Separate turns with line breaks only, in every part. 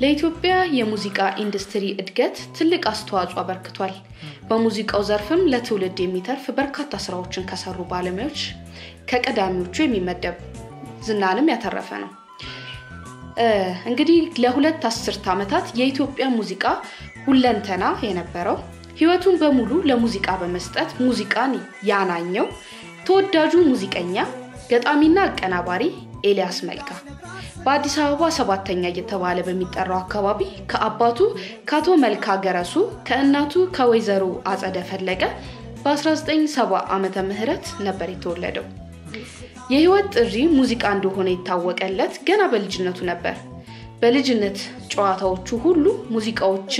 ለኢትዮጵያ የሙዚቃ ኢንዱስትሪ እድገት ትልቅ አስተዋጽኦ አበርክቷል። በሙዚቃው ዘርፍም ለትውልድ የሚተርፍ በርካታ ስራዎችን ከሰሩ ባለሙያዎች ከቀዳሚዎቹ የሚመደብ ዝናንም ያተረፈ ነው። እንግዲህ ለሁለት አስርት ዓመታት የኢትዮጵያ ሙዚቃ ሁለንተና የነበረው ህይወቱን በሙሉ ለሙዚቃ በመስጠት ሙዚቃን ያናኘው ተወዳጁ ሙዚቀኛ ገጣሚና አቀናባሪ ኤልያስ መልካ በአዲስ አበባ ሰባተኛ እየተባለ በሚጠራው አካባቢ ከአባቱ ካቶ መልካ ገረሱ ከእናቱ ከወይዘሮ አጸደ ፈለቀ በ1970 ዓመተ ምህረት ነበር የተወለደው። የህይወት ጥሪ ሙዚቃ እንደሆነ ይታወቀለት ገና በልጅነቱ ነበር። በልጅነት ጨዋታዎቹ ሁሉ ሙዚቃዎች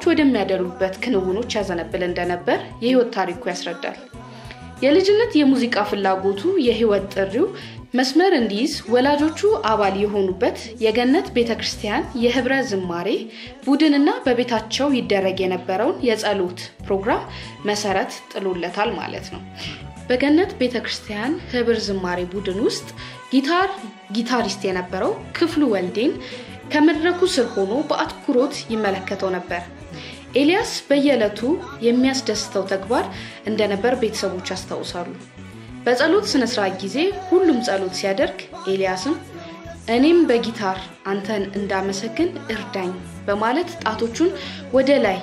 ወደሚያደሉበት ክንውኖች ያዘነብል እንደነበር የህይወት ታሪኩ ያስረዳል። የልጅነት የሙዚቃ ፍላጎቱ የህይወት ጥሪው መስመር እንዲይዝ ወላጆቹ አባል የሆኑበት የገነት ቤተክርስቲያን የህብረ ዝማሬ ቡድንና በቤታቸው ይደረግ የነበረውን የጸሎት ፕሮግራም መሰረት ጥሎለታል ማለት ነው። በገነት ቤተክርስቲያን ህብረ ዝማሬ ቡድን ውስጥ ጊታሪስት የነበረው ክፍሉ ወልዴን ከመድረኩ ስር ሆኖ በአትኩሮት ይመለከተው ነበር። ኤልያስ በየለቱ የሚያስደስተው ተግባር እንደነበር ቤተሰቦች ያስታውሳሉ። በጸሎት ስነ ስርዓት ጊዜ ሁሉም ጸሎት ሲያደርግ ኤልያስም እኔም በጊታር አንተን እንዳመሰግን እርዳኝ በማለት ጣቶቹን ወደ ላይ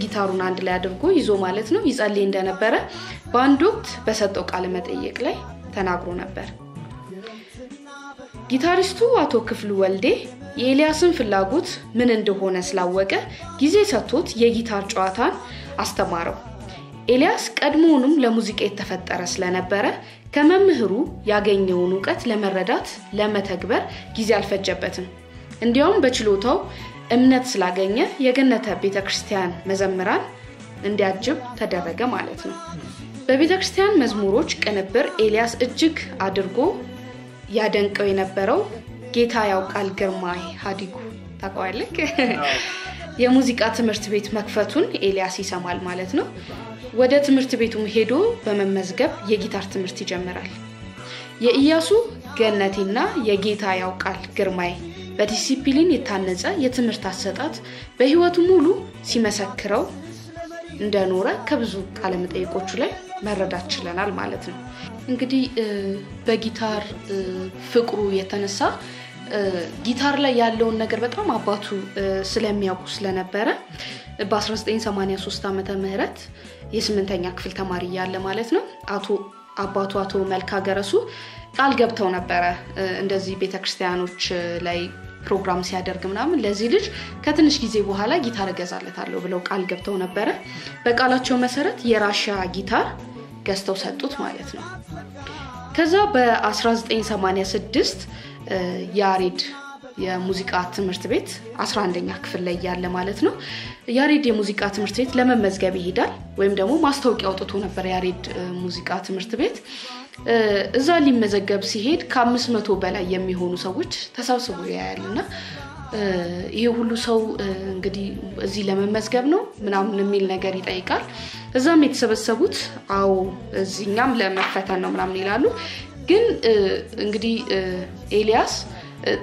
ጊታሩን አንድ ላይ አድርጎ ይዞ ማለት ነው ይጸልይ እንደነበረ በአንድ ወቅት በሰጠው ቃለ መጠይቅ ላይ ተናግሮ ነበር። ጊታሪስቱ አቶ ክፍሉ ወልዴ የኤልያስን ፍላጎት ምን እንደሆነ ስላወቀ ጊዜ ሰጥቶት የጊታር ጨዋታን አስተማረው። ኤልያስ ቀድሞውንም ለሙዚቃ የተፈጠረ ስለነበረ ከመምህሩ ያገኘውን ዕውቀት ለመረዳት ለመተግበር ጊዜ አልፈጀበትም። እንዲያውም በችሎታው እምነት ስላገኘ የገነተ ቤተክርስቲያን መዘምራን እንዲያጅብ ተደረገ ማለት ነው። በቤተክርስቲያን መዝሙሮች ቅንብር ኤልያስ እጅግ አድርጎ ያደንቀው የነበረው ጌታ ያውቃል ግርማይ ሀዲጉ ታውቃለህ? የሙዚቃ ትምህርት ቤት መክፈቱን ኤልያስ ይሰማል ማለት ነው። ወደ ትምህርት ቤቱም ሄዶ በመመዝገብ የጊታር ትምህርት ይጀምራል። የኢያሱ ገነቴና የጌታ ያውቃል ግርማይ በዲሲፕሊን የታነጸ የትምህርት አሰጣጥ በህይወቱ ሙሉ ሲመሰክረው እንደኖረ ከብዙ ቃለ መጠይቆቹ ላይ መረዳት ችለናል ማለት ነው። እንግዲህ በጊታር ፍቅሩ የተነሳ ጊታር ላይ ያለውን ነገር በጣም አባቱ ስለሚያውቁ ስለነበረ በ1983 ዓመተ ምህረት የ8ኛ ክፍል ተማሪ ያለ ማለት ነው አቶ መልካ ገረሱ ቃል ገብተው ነበር እንደዚህ ቤተክርስቲያኖች ላይ ፕሮግራም ሲያደርግ ምናምን ለዚህ ልጅ ከትንሽ ጊዜ በኋላ ጊታር ገዛለታለሁ ብለው ቃል ገብተው ነበር። በቃላቸው መሰረት የራሻ ጊታር ገዝተው ሰጡት ማለት ነው። ከዛ በ1986 ያሬድ የሙዚቃ ትምህርት ቤት 11ኛ ክፍል ላይ ያለ ማለት ነው ያሬድ የሙዚቃ ትምህርት ቤት ለመመዝገብ ይሄዳል ወይም ደግሞ ማስታወቂያ አውጥቶ ነበር ያሬድ ሙዚቃ ትምህርት ቤት። እዛ ሊመዘገብ ሲሄድ ከ500 በላይ የሚሆኑ ሰዎች ተሰብስበው ያያልና ይሄ ሁሉ ሰው እንግዲህ እዚህ ለመመዝገብ ነው ምናምን የሚል ነገር ይጠይቃል። እዛም የተሰበሰቡት አው እዚህኛም ለመፈተን ነው ምናምን ይላሉ። ግን እንግዲህ ኤልያስ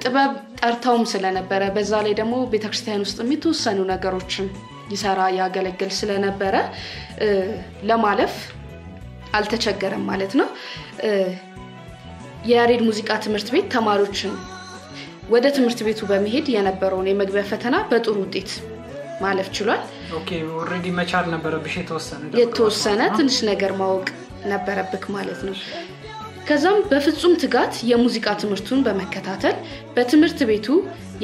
ጥበብ ጠርታውም ስለነበረ በዛ ላይ ደግሞ ቤተክርስቲያን ውስጥ የሚተወሰኑ ነገሮችን ይሰራ ያገለግል ስለነበረ ለማለፍ አልተቸገረም ማለት ነው። የያሬድ ሙዚቃ ትምህርት ቤት ተማሪዎችን ወደ ትምህርት ቤቱ በመሄድ የነበረውን የመግቢያ ፈተና በጥሩ ውጤት ማለፍ ችሏል።
ኦኬ ኦሬዲ መቻል ነበረብሽ
የተወሰነ ትንሽ ነገር ማወቅ ነበረብክ ማለት ነው። ከዛም በፍጹም ትጋት የሙዚቃ ትምህርቱን በመከታተል በትምህርት ቤቱ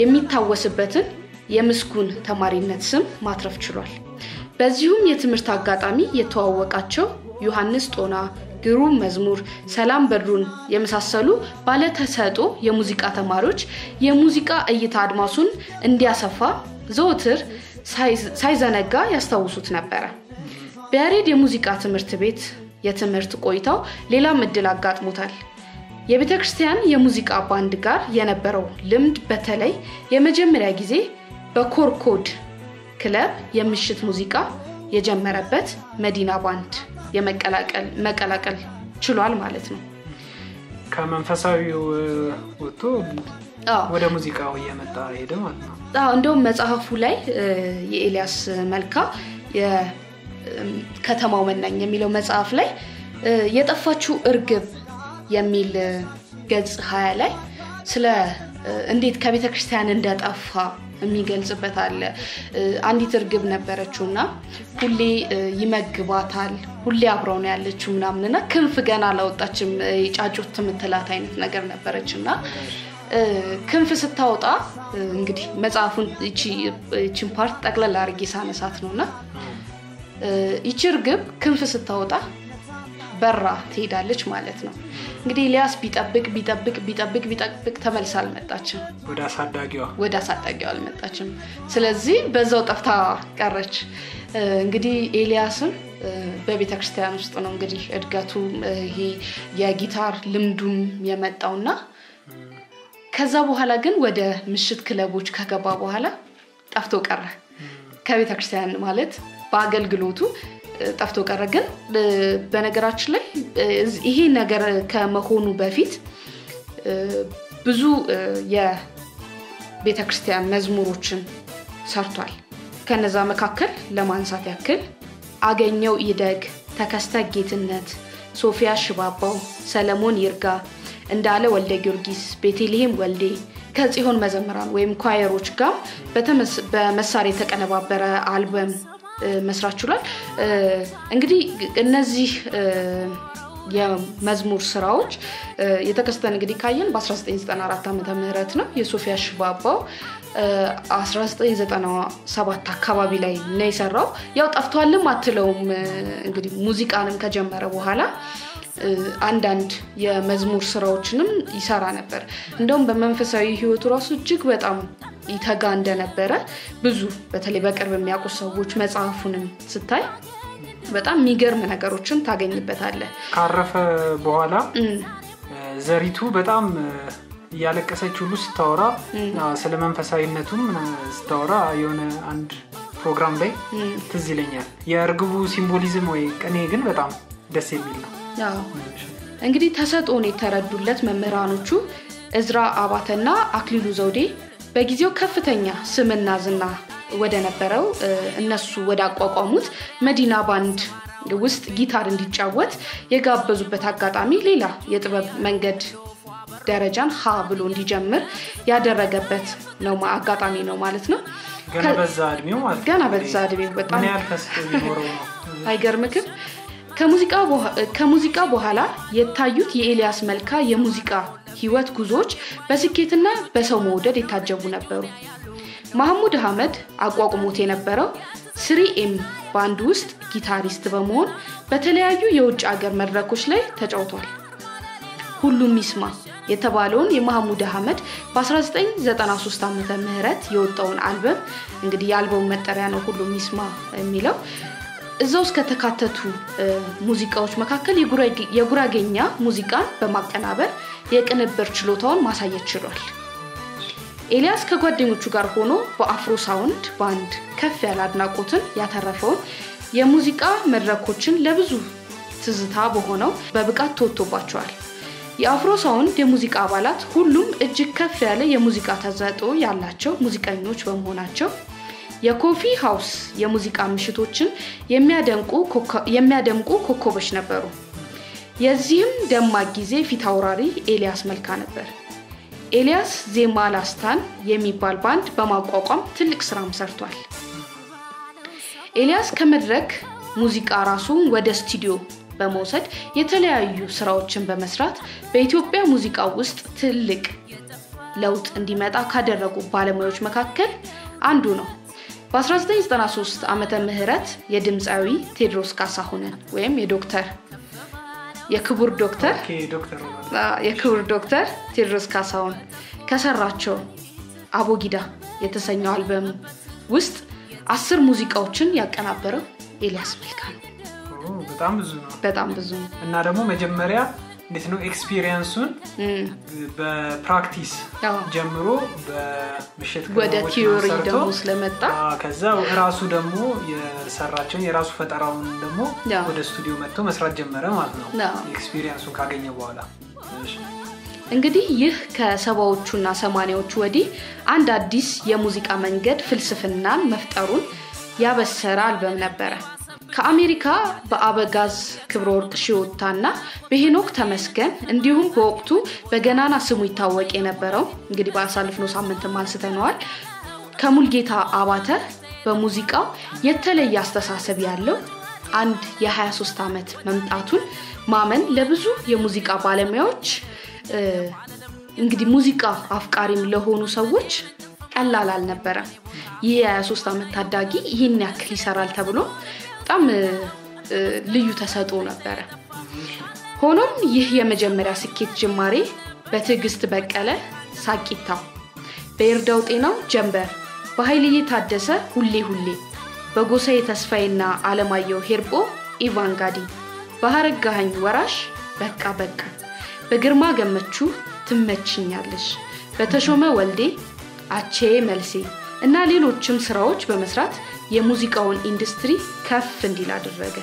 የሚታወስበትን የምስኩን ተማሪነት ስም ማትረፍ ችሏል። በዚሁም የትምህርት አጋጣሚ የተዋወቃቸው ዮሐንስ ጦና ግሩም መዝሙር ሰላም በድሩን የመሳሰሉ ባለ ተሰጥኦ የሙዚቃ ተማሪዎች የሙዚቃ እይታ አድማሱን እንዲያሰፋ ዘወትር ሳይዘነጋ ያስታውሱት ነበር። በያሬድ የሙዚቃ ትምህርት ቤት የትምህርት ቆይታው ሌላም እድል አጋጥሞታል። የቤተክርስቲያን የሙዚቃ ባንድ ጋር የነበረው ልምድ በተለይ የመጀመሪያ ጊዜ በኮርኮድ ክለብ የምሽት ሙዚቃ የጀመረበት መዲና ባንድ መቀላቀል ችሏል ማለት ነው።
ከመንፈሳዊው ወጥቶ ወደ ሙዚቃው እየመጣ ሄደ ማለት ነው።
እንደውም መጽሐፉ ላይ የኤልያስ መልካ የከተማው መናኝ የሚለው መጽሐፍ ላይ የጠፋችው እርግብ የሚል ገጽ 20 ላይ ስለ እንዴት ከቤተክርስቲያን እንደጠፋ የሚገልጽበት አለ። አንዲት እርግብ ነበረችውና ሁሌ ይመግባታል፣ ሁሌ አብራው ነው ያለችው ምናምንና ክንፍ ገና አላወጣችም ጫጩት የምትላት አይነት ነገር ነበረችና ክንፍ ስታወጣ እንግዲህ መጽሐፉን እቺን ፓርት ጠቅለል አድርጌ ሳነሳት ነውና እቺ እርግብ ክንፍ ስታወጣ በራ ትሄዳለች ማለት ነው። እንግዲህ ኤልያስ ቢጠብቅ ተመልሳ አልመጣችም። ወደ አሳዳጊዋ አልመጣችም። ስለዚህ በዛው ጠፍታ ቀረች። እንግዲህ ኤልያስም በቤተክርስቲያን ውስጥ ነው እንግዲህ እድገቱ ይሄ የጊታር ልምዱም የመጣውና ከዛ በኋላ ግን ወደ ምሽት ክለቦች ከገባ በኋላ ጠፍቶ ቀረ። ከቤተክርስቲያን ማለት በአገልግሎቱ ጠፍቶ ቀረ። ግን በነገራችን ላይ ይሄ ነገር ከመሆኑ በፊት ብዙ የቤተክርስቲያን መዝሙሮችን ሰርቷል። ከነዛ መካከል ለማንሳት ያክል አገኘው ይደግ፣ ተከስተ ጌትነት፣ ሶፊያ ሽባባው፣ ሰለሞን ይርጋ፣ እንዳለ ወልደ ጊዮርጊስ፣ ቤተልሔም ወልዴ ከጽዮን መዘምራን ወይም ኳየሮች ጋር በመሳሪያ የተቀነባበረ አልበም መስራት ችሏል። እንግዲህ እነዚህ የመዝሙር ስራዎች የተከስተን እንግዲህ ካየን በ1994 ዓመተ ምህረት ነው። የሶፊያ ሽባባው 1997 አካባቢ ላይ ነው የሰራው። ያው ጠፍቷልም አትለውም እንግዲህ ሙዚቃንም ከጀመረ በኋላ አንዳንድ የመዝሙር ስራዎችንም ይሰራ ነበር። እንደውም በመንፈሳዊ ህይወቱ ራሱ እጅግ በጣም ይተጋ እንደነበረ ብዙ በተለይ በቅርብ የሚያውቁ ሰዎች መጽሐፉንም ስታይ በጣም የሚገርም ነገሮችን ታገኝበታለህ።
ካረፈ በኋላ ዘሪቱ በጣም ያለቀሰች ሁሉ ስታወራ ስለ መንፈሳዊነቱም ስታወራ የሆነ አንድ ፕሮግራም ላይ ትዝ ይለኛል። የእርግቡ ሲምቦሊዝም ወይ ቅኔ ግን በጣም ደስ የሚል ነው።
እንግዲህ ተሰጥኦን የተረዱለት መምህራኖቹ እዝራ አባተና አክሊሉ ዘውዴ በጊዜው ከፍተኛ ስምና ዝና ወደ ነበረው እነሱ ወደ አቋቋሙት መዲና ባንድ ውስጥ ጊታር እንዲጫወት የጋበዙበት አጋጣሚ ሌላ የጥበብ መንገድ ደረጃን ሀ ብሎ እንዲጀምር ያደረገበት ነው አጋጣሚ ነው ማለት ነው።
ገና በዛ እድሜው ማለት
ገና በዛ እድሜው በጣም
ምን ያህል ተስፋ ሊኖረው ነው።
አይገርምክም? ከሙዚቃ በኋላ የታዩት የኤልያስ መልካ የሙዚቃ ህይወት ጉዞዎች በስኬትና በሰው መውደድ የታጀቡ ነበሩ። መሐሙድ አህመድ አቋቁሞት የነበረው 3M ባንድ ውስጥ ጊታሪስት በመሆን በተለያዩ የውጭ ሀገር መድረኮች ላይ ተጫውቷል። ሁሉም ይስማ የተባለውን የመሐሙድ አህመድ በ1993 ዓመተ ምህረት የወጣውን አልበም እንግዲህ የአልበሙ መጠሪያ ነው ሁሉም ይስማ የሚለው እዛው ከተካተቱ ሙዚቃዎች መካከል የጉራጌኛ ሙዚቃን በማቀናበር የቅንብር ችሎታውን ማሳየት ችሏል። ኤልያስ ከጓደኞቹ ጋር ሆኖ በአፍሮ ሳውንድ ባንድ ከፍ ያለ አድናቆትን ያተረፈውን የሙዚቃ መድረኮችን ለብዙ ትዝታ በሆነው በብቃት ተወጥቶባቸዋል። የአፍሮ ሳውንድ የሙዚቃ አባላት ሁሉም እጅግ ከፍ ያለ የሙዚቃ ተሰጥኦ ያላቸው ሙዚቀኞች በመሆናቸው የኮፊ ሃውስ የሙዚቃ ምሽቶችን የሚያደምቁ ኮከቦች ነበሩ። የዚህም ደማቅ ጊዜ ፊት አውራሪ ኤልያስ መልካ ነበር። ኤልያስ ዜማ ላስታን የሚባል ባንድ በማቋቋም ትልቅ ስራም ሰርቷል። ኤልያስ ከመድረክ ሙዚቃ ራሱን ወደ ስቱዲዮ በመውሰድ የተለያዩ ስራዎችን በመስራት በኢትዮጵያ ሙዚቃ ውስጥ ትልቅ ለውጥ እንዲመጣ ካደረጉ ባለሙያዎች መካከል አንዱ ነው። በ1993 ዓመተ ምህረት የድምጻዊ ቴዎድሮስ ካሳሁንን ወይም የክቡር ዶክተር ቴዎድሮስ ካሳሁን ከሰራቸው አቦጊዳ የተሰኘው አልበም ውስጥ 10 ሙዚቃዎችን ያቀናበረው ኤልያስ መልካ ነው። በጣም ብዙ ነው።
እና ደግሞ መጀመሪያ እንዴት ነው ኤክስፒሪየንሱን በፕራክቲስ ጀምሮ በምሽት
ወደ ቲዮሪ ደግሞ ስለመጣ
ከዛ ራሱ ደግሞ የሰራቸውን የራሱ ፈጠራውን ደግሞ ወደ ስቱዲዮ መጥቶ መስራት ጀመረ ማለት ነው ኤክስፒሪየንሱን ካገኘ በኋላ።
እንግዲህ ይህ ከሰባዎቹና 80ዎቹ ወዲህ አንድ አዲስ የሙዚቃ መንገድ ፍልስፍናን መፍጠሩን ያበሰረ አልበም ነበር ከአሜሪካ በአበጋዝ ክብረወርቅ ሺዮታና በሄኖክ ተመስገን እንዲሁም በወቅቱ በገናና ስሙ ይታወቅ የነበረው እንግዲህ ባሳልፍነው ሳምንት ማንስተነዋል ከሙልጌታ አባተ በሙዚቃው የተለየ አስተሳሰብ ያለው አንድ የ23 አመት መምጣቱን ማመን ለብዙ የሙዚቃ ባለሙያዎች እንግዲህ ሙዚቃ አፍቃሪም ለሆኑ ሰዎች ቀላል አልነበረም ይህ የ23 አመት ታዳጊ ይህን ያክል ይሰራል ተብሎ በጣም ልዩ ተሰጥኦ ነበር ሆኖም ይህ የመጀመሪያ ስኬት ጅማሬ በትግስት በቀለ ሳቂታው በይርዳው ጤናው ጀንበር በኃይልዬ ታደሰ ሁሌ በጎሳዬ ተስፋዬና አለማየሁ ሄርቦ ኢቫንጋዲ በሐረጋኝ ወራሽ በቃ በግርማ ገመቹ ትመችኛለሽ በተሾመ ወልዴ አቼ መልሴ እና ሌሎችም ስራዎች በመስራት የሙዚቃውን ኢንዱስትሪ ከፍ እንዲል አደረገ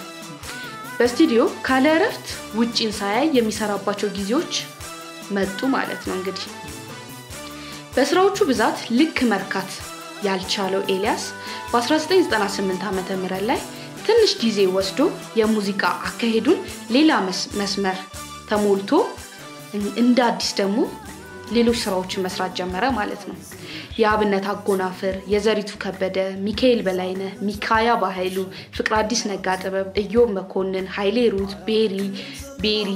በስቱዲዮ ካለረፍት ውጪን ሳያይ የሚሰራባቸው ጊዜዎች መጡ ማለት ነው እንግዲህ በስራዎቹ ብዛት ልክ መርካት ያልቻለው ኤልያስ በ1998 ዓመተ ምህረት ላይ ትንሽ ጊዜ ወስዶ የሙዚቃ አካሄዱን ሌላ መስመር ተሞልቶ እንደ አዲስ ደግሞ ሌሎች ስራዎችን መስራት ጀመረ ማለት ነው የአብነት አጎናፍር የዘሪቱ ከበደ ሚካኤል በላይነ ሚካያ ባይሉ ፍቅር አዲስ ነጋ ጥበብ እዮብ መኮንን ኃይሌ ሩት ቤሪ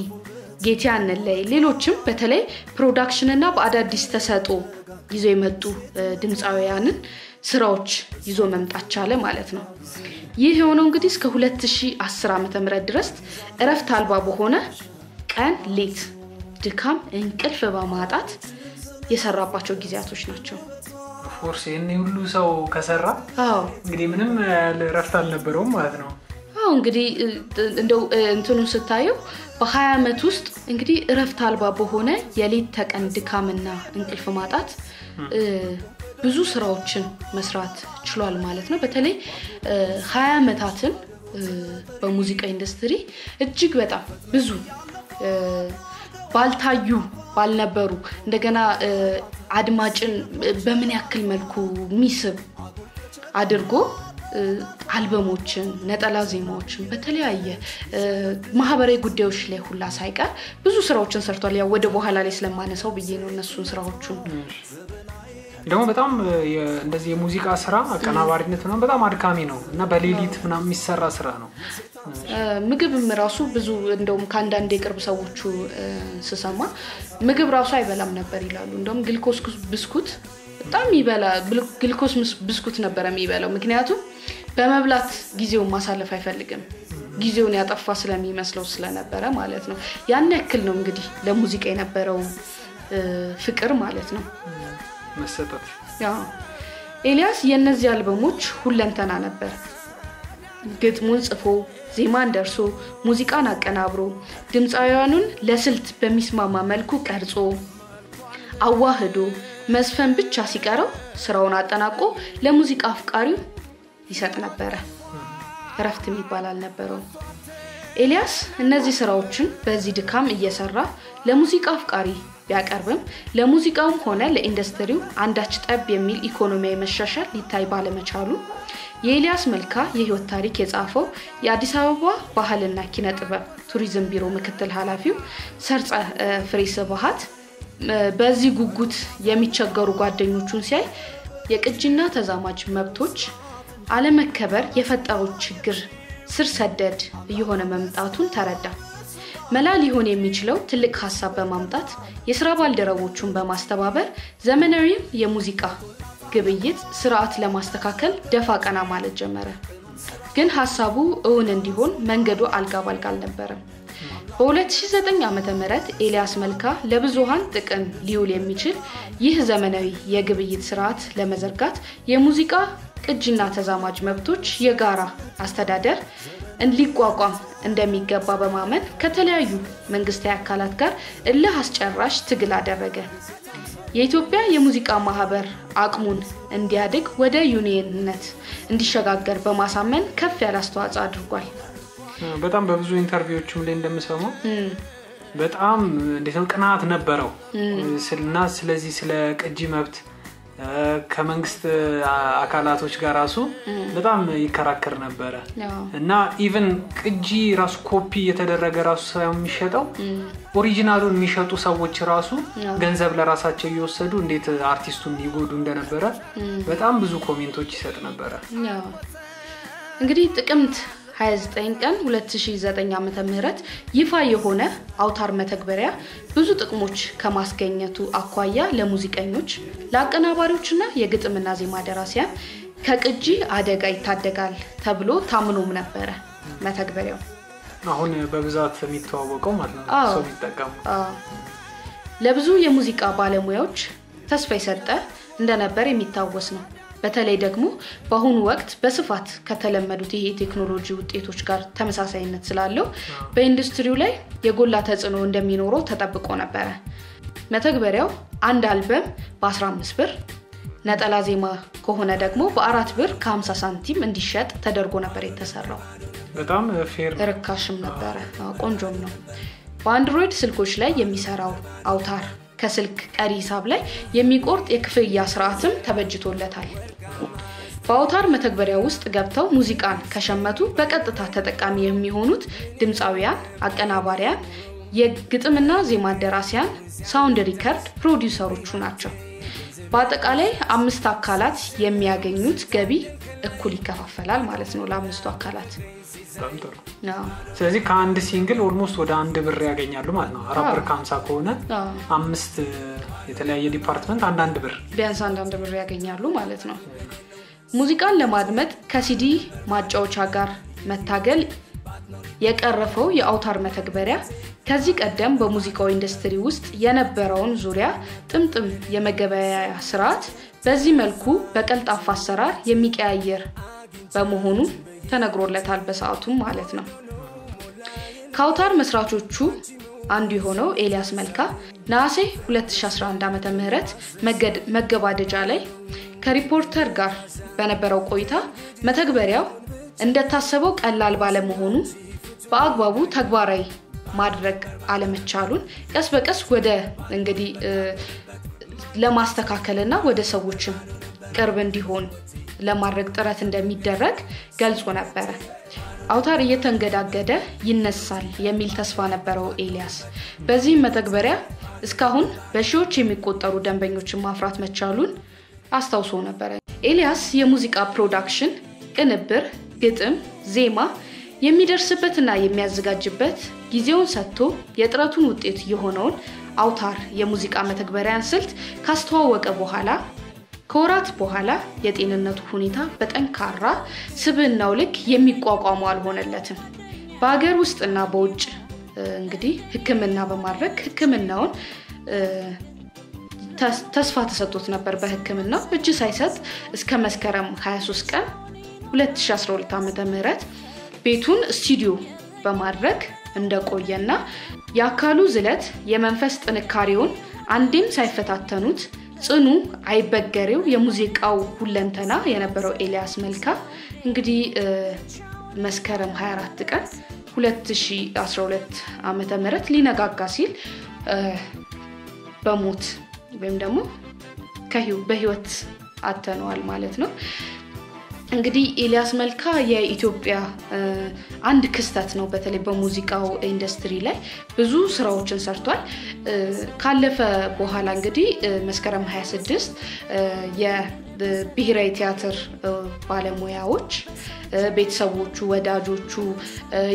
ጌቲያን ላይ ሌሎችም በተለይ ፕሮዳክሽን እና በአዳዲስ ተሰጦ ይዞ የመጡ ድምጻውያንን ስራዎች ይዞ መምጣት ቻለ ማለት ነው ይህ የሆነው እንግዲህ እስከ 2010 ዓመተ ምህረት ድረስ እረፍት አልባ በሆነ ቀን ሌት ድካም እንቅልፍ በማጣት የሰራባቸው ጊዜያቶች ናቸው
ፎርስ የኔ ሁሉ ሰው ከሰራ እንግዲህ ምንም እረፍት አልነበረውም ማለት ነው
እንግዲህ እንደው እንትኑን ስታየው በ20 አመት ውስጥ እንግዲህ እረፍት አልባ በሆነ የሌት ተቀን ድካምና እንቅልፍ ማጣት ብዙ ስራዎችን መስራት ችሏል ማለት ነው በተለይ 20 አመታትን በሙዚቃ ኢንዱስትሪ እጅግ በጣም ብዙ ባልታዩ ባልነበሩ እንደገና አድማጭን በምን ያክል መልኩ ሚስብ አድርጎ አልበሞችን ነጠላ ዜማዎችን በተለያየ ማህበራዊ ጉዳዮች ላይ ሁላ ሳይቀር ብዙ ስራዎችን ሰርቷል ያው ወደ በኋላ ላይ ስለማነሳው ብዬ ነው እነሱን ስራዎቹን
ደግሞ በጣም እንደዚህ የሙዚቃ ስራ አቀናባሪነት ነው በጣም አድካሚ ነው እና በሌሊት ምናምን የሚሰራ ስራ ነው
ምግብም ራሱ ብዙ እንደውም ካንዳንድ የቅርብ ሰዎቹ ስሰማ ምግብ ራሱ አይበላም ነበር ይላሉ እንደውም ግልኮስ ብስኩት በጣም ይበላ ግልኮስ ብስኩት ነበር የሚበላው ምክንያቱም በመብላት ጊዜውን ማሳለፍ አይፈልግም ጊዜውን ያጠፋ ስለሚመስለው ስለነበረ ማለት ነው ያን ያክል ነው እንግዲህ ለሙዚቃ የነበረው ፍቅር ማለት ነው
መሰጠት
ኤልያስ የነዚህ አልበሞች ሁለንተና ነበር ግጥሙን ጽፎ ዜማን ደርሶ ሙዚቃን አቀናብሮ ድምጻውያኑን ለስልት በሚስማማ መልኩ ቀርጾ አዋህዶ መስፈን ብቻ ሲቀረው ስራውን አጠናቆ ለሙዚቃ አፍቃሪው ይሰጥ ነበር እረፍት የሚባል አልነበረው ኤልያስ እነዚህ ስራዎችን በዚህ ድካም እየሰራ ለሙዚቃ አፍቃሪ ቢያቀርብም ለሙዚቃውም ሆነ ለኢንዱስትሪው አንዳች ጠብ የሚል ኢኮኖሚያዊ መሻሻል ሊታይ ባለመቻሉ የኤልያስ መልካ የህይወት ታሪክ የጻፈው የአዲስ አበባ ባህልና ኪነ ጥበብ ቱሪዝም ቢሮ ምክትል ኃላፊው ሰርጸ ፍሬስ ባህት በዚህ ጉጉት የሚቸገሩ ጓደኞቹን ሲያይ የቅጂና ተዛማጅ መብቶች አለመከበር የፈጠረው ችግር ስር ሰደድ የሆነ መምጣቱን ተረዳ መላ ሊሆን የሚችለው ትልቅ ሐሳብ በማምጣት የሥራ ባልደረቦቹን በማስተባበር ዘመናዊ የሙዚቃ ግብይት ስርዓት ለማስተካከል ደፋ ቀና ማለት ጀመረ ግን ሐሳቡ እውን እንዲሆን መንገዱ አልጋ ባልጋ አልነበረም በ2009 ዓመተ ምህረት ኤልያስ መልካ ለብዙሃን ጥቅም ሊውል የሚችል ይህ ዘመናዊ የግብይት ስርዓት ለመዘርጋት የሙዚቃ ቅጂና ተዛማጅ መብቶች የጋራ አስተዳደር እንዲቋቋም እንደሚገባ በማመን ከተለያዩ መንግስታዊ አካላት ጋር እልህ አስጨራሽ ትግል አደረገ የኢትዮጵያ የሙዚቃ ማህበር አቅሙን እንዲያድግ ወደ ዩኒየንነት እንዲሸጋገር በማሳመን ከፍ ያለ አስተዋጽኦ አድርጓል
በጣም በብዙ ኢንተርቪዎችም ላይ እንደምሰማው በጣም እንዴት ነው ቅናት ነበረው ስለና ስለዚህ ስለ ቅጂ መብት ከመንግስት አካላቶች ጋር ራሱ በጣም ይከራከር ነበር እና ኢቭን ቅጂ ራሱ ኮፒ የተደረገ ራሱ ሳይሆን የሚሸጠው ኦሪጂናሉን የሚሸጡ ሰዎች ራሱ ገንዘብ ለራሳቸው እየወሰዱ እንዴት አርቲስቱን ይጎዱ እንደነበረ በጣም ብዙ ኮሜንቶች ይሰጥ ነበር
እንግዲህ ጥቅምት 29 ቀን 2009 ዓመተ ምህረት ይፋ የሆነ አውታር መተግበሪያ ብዙ ጥቅሞች ከማስገኘቱ አኳያ ለሙዚቀኞች ለአቀናባሪዎችና የግጥምና ዜማ ደራሲያን ከቅጂ አደጋ ይታደጋል ተብሎ ታምኖም ነበር መተግበሪያው
አሁን በብዛት የሚተዋወቀው ማለት ነው ሰው ይተቀሙ
ለብዙ የሙዚቃ ባለሙያዎች ተስፋ ይሰጠ እንደነበር የሚታወስ ነው በተለይ ደግሞ በአሁኑ ወቅት በስፋት ከተለመዱት ይሄ ቴክኖሎጂ ውጤቶች ጋር ተመሳሳይነት ስላለው በኢንዱስትሪው ላይ የጎላ ተጽዕኖ እንደሚኖረው ተጠብቆ ነበር መተግበሪያው አንድ አልበም በ15 ብር ነጠላ ዜማ ከሆነ ደግሞ በ4 ብር ከ50 ሳንቲም እንዲሸጥ ተደርጎ ነበር የተሰራው
በጣም ፌር
ርካሽም ነበር ቆንጆም ነው በአንድሮይድ ስልኮች ላይ የሚሰራው አውታር ከስልክ ቀሪ ሂሳብ ላይ የሚቆርጥ የክፍያ ስርዓትም ተበጅቶለታል በአውታር መተግበሪያ ውስጥ ገብተው ሙዚቃን ከሸመቱ በቀጥታ ተጠቃሚ የሚሆኑት ድምጻውያን አቀናባሪያን የግጥምና ዜማ ደራሲያን ሳውንድ ሪከርድ ፕሮዲዩሰሮቹ ናቸው በአጠቃላይ 5 አካላት የሚያገኙት ገቢ እኩል ይከፋፈላል ማለት ነው ለአምስቱ አካላት
ታንተሩ ስለዚህ ከአንድ ሲንግል ኦልሞስት ወደ 1 ብር ያገኛሉ ማለት ነው 4 ብር ከ50 ከሆነ 5 የተለያየ ዲፓርትመንት አንድ ብር
ቢያንስ አንድ ብር ያገኛሉ ማለት ነው ሙዚቃን ለማድመጥ ከሲዲ ማጫወቻ ጋር መታገል የቀረፈው የአውታር መተግበሪያ ከዚህ ቀደም በሙዚቃው ኢንዱስትሪ ውስጥ የነበረውን ዙሪያ ጥምጥም የመገበያያ ስርዓት በዚህ መልኩ በቀልጣፋ አሰራር የሚቀያየር በመሆኑ ተነግሮለታል በሰዓቱ ማለት ነው ከአውታር መስራቾቹ አንዱ የሆነው ኤልያስ መልካ ናሴ 2011 ዓመተ ምህረት መገባደጃ ላይ ከሪፖርተር ጋር በነበረው ቆይታ መተግበሪያው እንደታሰበው ቀላል ባለመሆኑ በአግባቡ ተግባራዊ ማድረግ አለመቻሉን ቀስ በቀስ ወደ እንግዲህ ለማስተካከልና ወደ ሰዎችም ቅርብ እንዲሆን ለማድረግ ጥረት እንደሚደረግ ገልጾ ነበር አውታር እየተንገዳገደ ይነሳል የሚል ተስፋ ነበረው ኤልያስ በዚህ መተግበሪያ እስካሁን በሺዎች የሚቆጠሩ ደንበኞችን ማፍራት መቻሉን አስታውሶ ነበር ኤልያስ የሙዚቃ ፕሮዳክሽን ቅንብር ግጥም ዜማ የሚደርስበትና የሚያዘጋጅበት ጊዜውን ሰጥቶ የጥረቱን ውጤት የሆነውን አውታር የሙዚቃ መተግበሪያን ስልት ካስተዋወቀ በኋላ ከወራት በኋላ የጤንነቱ ሁኔታ በጠንካራ ስብዕናው ልክ የሚቋቋሙ አልሆነለትም በአገር ውስጥና በውጭ እንግዲህ ህክምና በማድረግ ህክምናውን ተስፋ ተሰጥቶት ነበር በህክምናው እጅ ሳይሰጥ እስከ መስከረም 23 ቀን 2012 ዓመተ ምህረት ቤቱን ስቱዲዮ በማድረግ እንደቆየና ያካሉ ዝለት የመንፈስ ጥንካሬውን አንዴም ሳይፈታተኑት ጽኑ አይበገሬው የሙዚቃው ሁለንተና የነበረው ኤልያስ መልካ እንግዲህ መስከረም 24 ቀን 2012 ዓመተ ምህረት ሊነጋጋ ሲል በሞት ወይም ደግሞ በህይወት አተነዋል ማለት ነው እንግዲህ ኤልያስ መልካ የኢትዮጵያ አንድ ክስተት ነው በተለይ በሙዚቃው ኢንዱስትሪ ላይ ብዙ ስራዎችን ሰርቷል ካለፈ በኋላ እንግዲህ መስከረም 26 የብሔራዊ ቲያትር ባለሙያዎች ቤተሰቦቹ ወዳጆቹ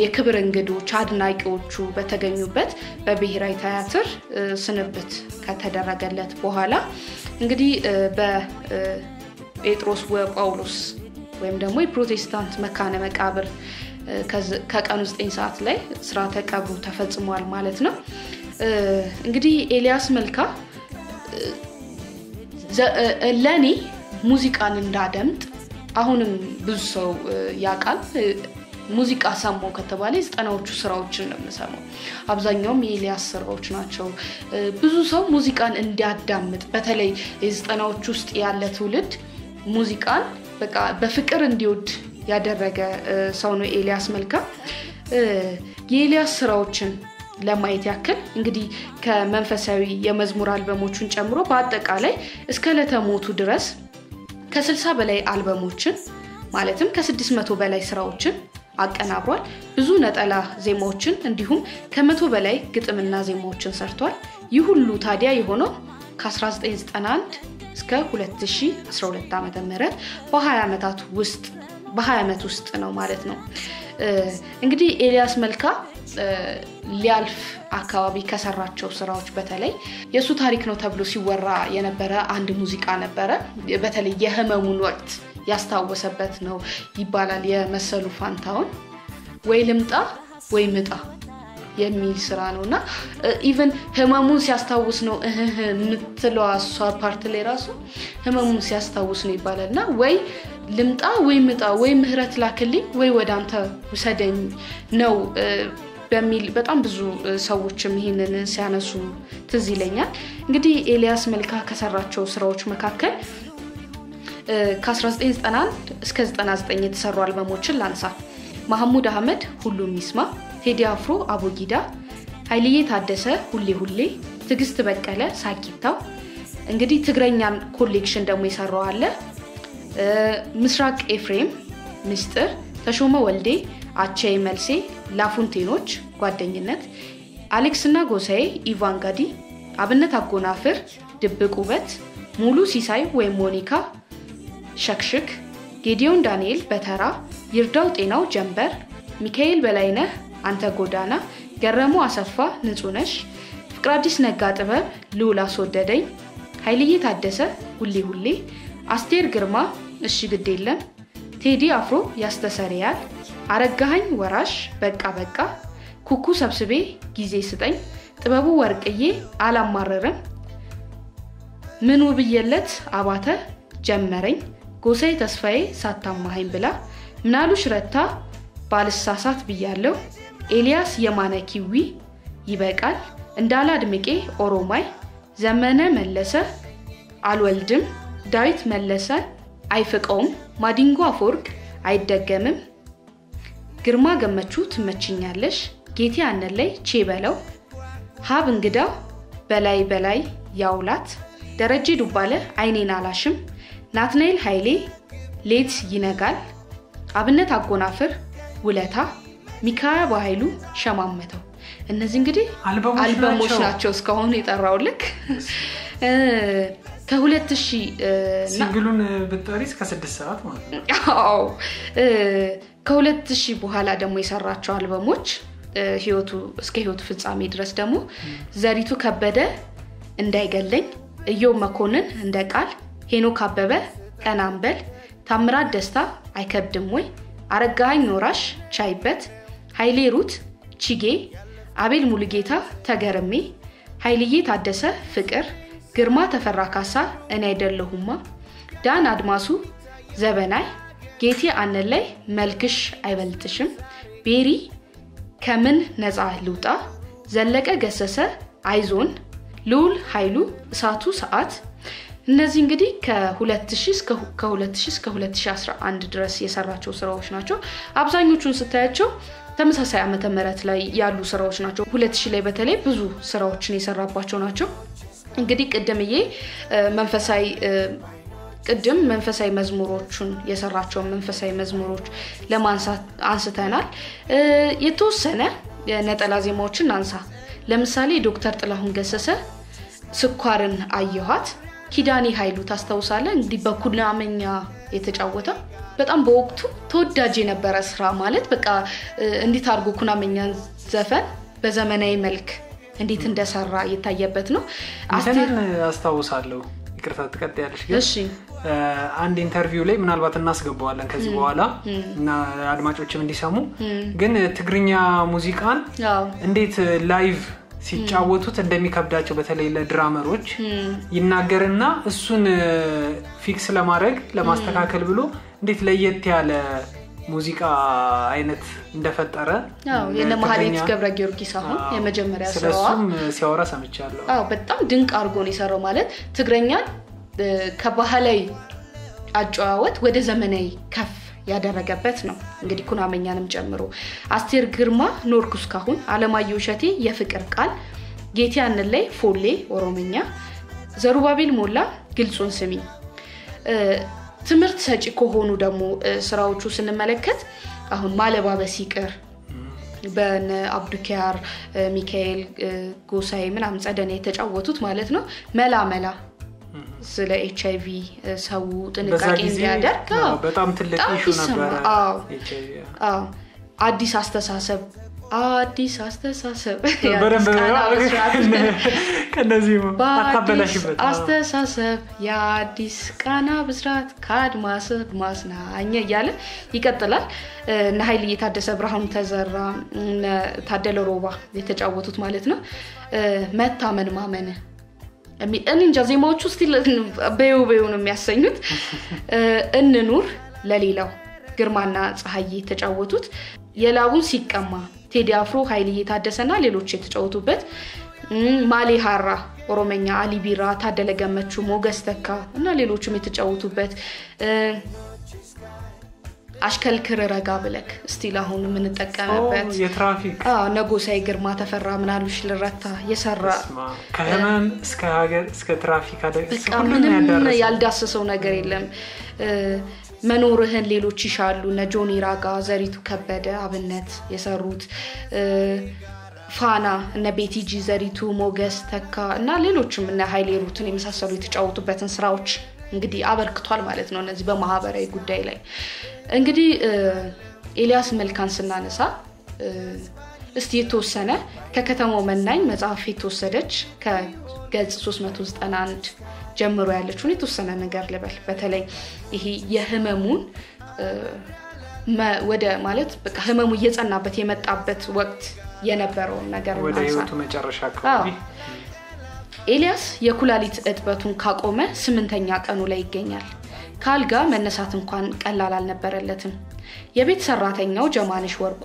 የክብር እንግዶች አድናቂዎቹ በተገኙበት በብሔራዊ ቲያትር ስንብት ከተደረገለት በኋላ እንግዲህ በጴጥሮስ ወጳውሎስ ወይም ደግሞ የፕሮቴስታንት መካነ መቃብር ከቀኑ 9 ሰዓት ላይ ስርዓተ ቀብሩ ተፈጽሟል ማለት ነው እንግዲህ ኤልያስ መልካ ለኔ ሙዚቃን እንዳደምጥ አሁንም ብዙ ሰው ያቃል ሙዚቃ ሰማው ከተባለ ዘጠናዎቹ ስራዎችን ነው የምሰማው አብዛኛውም የኤልያስ ስራዎች ናቸው ብዙ ሰው ሙዚቃን እንዲያዳምጥ በተለይ ዘጠናዎቹ ውስጥ ያለ ትውልድ ሙዚቃን በቃ በፍቅር እንዲወድ ያደረገ ሰው ነው ኤልያስ መልካ የኤልያስ ስራዎችን ለማየት ያክል እንግዲህ ከመንፈሳዊ የመዝሙር አልበሞቹን ጨምሮ በአጠቃላይ እስከ ለተሞቱ ድረስ ከ60 በላይ አልበሞችን ማለትም ከ600 በላይ ስራዎችን አቀናብሯል። ብዙ ነጠላ ዜማዎችን እንዲሁም ከ100 በላይ ግጥምና ዜማዎችን ሰርቷል። ይህ ሁሉ ታዲያ የሆነው ከ1991 እስከ 2012 ዓመተ ምህረት በ20 ዓመት ውስጥ ነው ማለት ነው። እንግዲህ ኤልያስ መልካ ሊያልፍ አካባቢ ከሰራቸው ስራዎች በተለይ የሱ ታሪክ ነው ተብሎ ሲወራ የነበረ አንድ ሙዚቃ ነበረ። በተለይ የህመሙን ወቅት ያስታወሰበት ነው ይባላል። የመሰሉ ፋንታውን ወይ ልምጣ ወይ ምጣ የሚል ስራ ነውና ኢቭን ህመሙን ሲያስታውስ ነው ምትለው አሷ ፓርት ላይ ራሱ ህመሙን ሲያስታውስ ነው ይባላልና ወይ ልምጣ ወይ ምጣ ወይ ምህረት ላክልኝ ወይ ወዳንተ ውሰደኝ ነው በሚል በጣም ብዙ ሰዎችም ይሄንን ሲያነሱ ትዝ ይለኛል። እንግዲህ ኤልያስ መልካ ከሰራቸው ስራዎች መካከል ከ1991 እስከ 99 የተሰሩ አልበሞችን ላንሳ። መሐሙድ አህመድ ሁሉም ይስማ፣ ቴዲ አፍሮ አቦጊዳ፣ ኃይልዬ ታደሰ ሁሌ ሁሌ፣ ትግስት በቀለ ሳቂታው፣ እንግዲህ ትግረኛን ኮሌክሽን ደግሞ ይሰራው አለ። ምስራቅ ኤፍሬም ምስጥር፣ ተሾመ ወልዴ አቻይ መልሴ፣ ላፉንቴኖች ጓደኝነት፣ አሌክስና ጎሳዬ ኢቫንጋዲ፣ አብነት አጎናፍር ድብቅ ውበት፣ ሙሉ ሲሳይ ወይ ሞኒካ ሸክሽክ፣ ጌዲዮን ዳንኤል በተራ፣ ይርዳው ጤናው ጀንበር፣ ሚካኤል በላይነህ አንተ ጎዳና፣ ገረሙ አሰፋ ንጹነሽ፣ ፍቅራዲስ ነጋ ጥበብ ልውላ አስወደደኝ፣ ኃይልዬ ታደሰ ሁሌ ሁሌ፣ አስቴር ግርማ እሺ ግድ የለም፣ ቴዲ አፍሮ ያስተሰርያል፣ አረጋኸኝ ወራሽ በቃ በቃ፣ ኩኩ ሰብስቤ ጊዜ ስጠኝ፣ ጥበቡ ወርቅዬ አላማረረም፣ ምን ውብየለት አባተ ጀመረኝ፣ ጎሳዬ ተስፋዬ ሳታማኸኝ ብላ፣ ምናሉሽ ረታ ባልሳሳት ብያለሁ፣ ኤልያስ የማነኪዊ ይበቃል፣ እንዳላ ድምቄ ኦሮማይ፣ ዘመነ መለሰ አልወልድም፣ ዳዊት መለሰ አይፈቀውም፣ ማዲንጎ አፈወርቅ አይደገምም፣ ግርማ ገመቹ ትመችኛለሽ፣ ጌቴ አነለይ ቼበለው፣ ሀብ እንግዳ በላይ በላይ ያውላት፣ ደረጀ ዱባለ አይኔን አላሽም፣ ናትናኤል ኃይሌ ሌት ይነጋል፣ አብነት አጎናፍር ውለታ፣ ሚካያ በኃይሉ ሸማመተው። እነዚህ እንግዲህ አልበሞች ናቸው እስካሁን የጠራውልክ። ከ2000
ሲንግሉን በጣሪ እስከ 6 ሰዓት ማለት ነው።
አዎ ከ2000 በኋላ ደግሞ የሰራቸው አልበሞች እስከ ህይወቱ ፍጻሜ ድረስ ደግሞ ዘሪቱ ከበደ እንዳይገለኝ፣ እዮብ መኮንን እንደቃል፣ ሄኖክ አበበ ቀናምበል፣ ታምራት ደስታ አይከብድም ወይ፣ አረጋኸኝ ኖራሽ ቻይበት፣ ኃይሌ ሩት ቺጌ፣ አቤል ሙሉጌታ ተገርሜ፣ ኃይልዬ ታደሰ ፍቅር፣ ግርማ ተፈራ ካሳ እኔ አይደለሁማ፣ ዳን አድማሱ ዘበናይ፣ ጌቴ አነለይ መልክሽ አይበልጥሽም፣ ቤሪ ከምን ነፃ ልውጣ፣ ዘለቀ ገሰሰ አይዞን፣ ልዑል ኃይሉ እሳቱ ሰዓት። እነዚህ እንግዲህ ከ2000 እስከ 2011 ድረስ የሰራቸው ስራዎች ናቸው። አብዛኞቹን ስታያቸው ተመሳሳይ ዓመተ ምህረት ላይ ያሉ ስራዎች ናቸው። 2000 ላይ በተለይ ብዙ ስራዎችን የሰራባቸው ናቸው። እንግዲህ ቅድምዬ መንፈሳዊ መዝሙሮችን የሰራቸው መንፈሳዊ መዝሙሮች ለማንሳት አንስተናል። የተወሰነ ነጠላ ዜማዎችን አንሳ። ለምሳሌ ዶክተር ጥላሁን ገሰሰ ስኳርን አየኋት፣ ኪዳኔ ኃይሉ ታስተውሳለህ? እንግዲህ በኩናመኛ የተጫወተ በጣም በወቅቱ ተወዳጅ የነበረ ስራ ማለት በቃ እንዴት አድርጎ ኩናመኛን ዘፈን በዘመናዊ መልክ እንዴት እንደሰራ የታየበት ነው።
አስተውሳለሁ። ይቅርታ ተቀጥያለሽ ግን እሺ አንድ ኢንተርቪው ላይ ምናልባት እናስገባዋለን ከዚህ በኋላ እና አድማጮችም እንዲሰሙ ግን ትግርኛ ሙዚቃን እንዴት ላይቭ ሲጫወቱት እንደሚከብዳቸው በተለይ ለድራመሮች ይናገርና እሱን ፊክስ ለማስተካከል ብሎ እንዴት ለየት ያለ ሙዚቃ አይነት እንደፈጠረ
የነ መሐሌት ገብረ ጊዮርጊስ አሁን የመጀመሪያ ስራው
ስለሱም ሲያወራ ሰምቻለሁ።
በጣም ድንቅ አድርጎ ነው የሰራው። ማለት ትግረኛን ከባህላዊ አጫዋወት ወደ ዘመናዊ ከፍ ያደረገበት ነው እንግዲህ ኩናመኛንም ጨምሮ አስቴር ግርማ ኖርኩስ ካሁን አለማየሁ ሸቴ የፍቅር ቃል ጌቲያን ላይ ፎሌ ኦሮምኛ ዘሩባቤል ሞላ ግልጹን ስሚ ትምርት ሰጪ ከሆኑ ደግሞ ስራዎቹ ስንመለከት አሁን ማለባበስ ይቀር በነ አብዱኪያር ሚካኤል ጎሳይ ምናምን ጸደኔ የተጫወቱት ማለት ነው መላ ስለ ኤችአይቪ ሰው ጥንቃቄ እንዲያደርግ
በጣም ትልቅ ኢሹ ነበር ኤችአይቪ
አዲስ አስተሳሰብ
በደንብ ከነዚህ አካበላሽበት
አስተሳሰብ የአዲስ ቃና ብስራት ካድማስ ማስናኛ ያለ ይቀጥላል ነኃይል የታደሰ ብርሃኑ ተዘራ ታደለ ሮባ የተጫወቱት ማለት ነው መታመን ማመን እንጃ ዜማዎቹ ስቲል በዩ ነው የሚያሰኙት እንኑር ለሌላው ግርማና ፀሐይ የተጫወቱት የላቡን ሲቀማ ቴዲ አፍሮ ኃይል የታደሰና ሌሎች የተጫወቱበት ማሊ ሃራ ኦሮመኛ አሊ ቢራ ታደለ ገመቹ ሞገስ ተካ እና ሌሎችም የተጫወቱበት አሽከልክር ረጋ ብለክ ስቲል አሁን ምን ተጠቀመበት
የትራፊክ
ነጎሳይ ግርማ ተፈራ ምናሉሽ ልረታ የሰራ
ከህመም እስከ ሀገር እስከ ትራፊክ
ምንም ያልዳሰሰው ነገር የለም መኖርህን ሌሎች ይሻሉ ነጆኒ ራጋ ዘሪቱ ከበደ አብነት የሰሩት ፋና እነ ቤቲጂ ዘሪቱ ሞገስ ተካ እና ሌሎችም እነ ኃይሌ ሩትን የመሳሰሉ የተጫወቱበትን ስራዎች እንግዲህ አበርክቷል ማለት ነው እነዚህ በማህበራዊ ጉዳይ ላይ እንግዲህ ኤልያስ መልካን ስናነሳ እስቲ የተወሰነ ከከተማው መናኝ መጽሐፍ የተወሰደች ከገጽ 391 ጀምሮ ያለችውን የተወሰነ ነገር ልበል በተለይ ይሄ የህመሙን ወደ ማለት በቃ ህመሙ እየጸናበት የመጣበት ወቅት የነበረው ነገር
ወደ ህይወቱ መጨረሻ አካባቢ
ኤልያስ የኩላሊት እጥበቱን ካቆመ 8ኛ ቀኑ ላይ ይገኛል ካልጋ መነሳት እንኳን ቀላል አልነበረለትም የቤት ሰራተኛው ጀማንሽ ወርቁ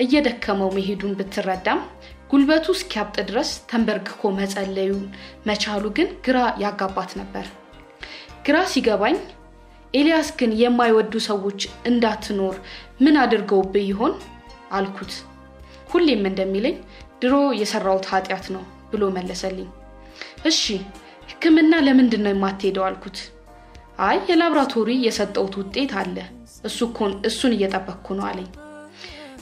እየደከመው መሄዱን ብትረዳም ጉልበቱ እስኪያብጥ ድረስ ተንበርክኮ መጸለዩ መቻሉ ግን ግራ ያጋባት ነበር ግራ ሲገባኝ ኤልያስ ግን የማይወዱ ሰዎች እንዳትኖር ምን አድርገውብህ ይሆን አልኩት ሁሌም እንደሚለኝ ድሮ የሰራውት ኃጢያት ነው ብሎ መለሰልኝ እሺ ህክምና ለምንድን ነው የማትሄደው አልኩት አይ የላብራቶሪ የሰጠውት ውጤት አለ እሱን እየጠበቅኩ ነው አለኝ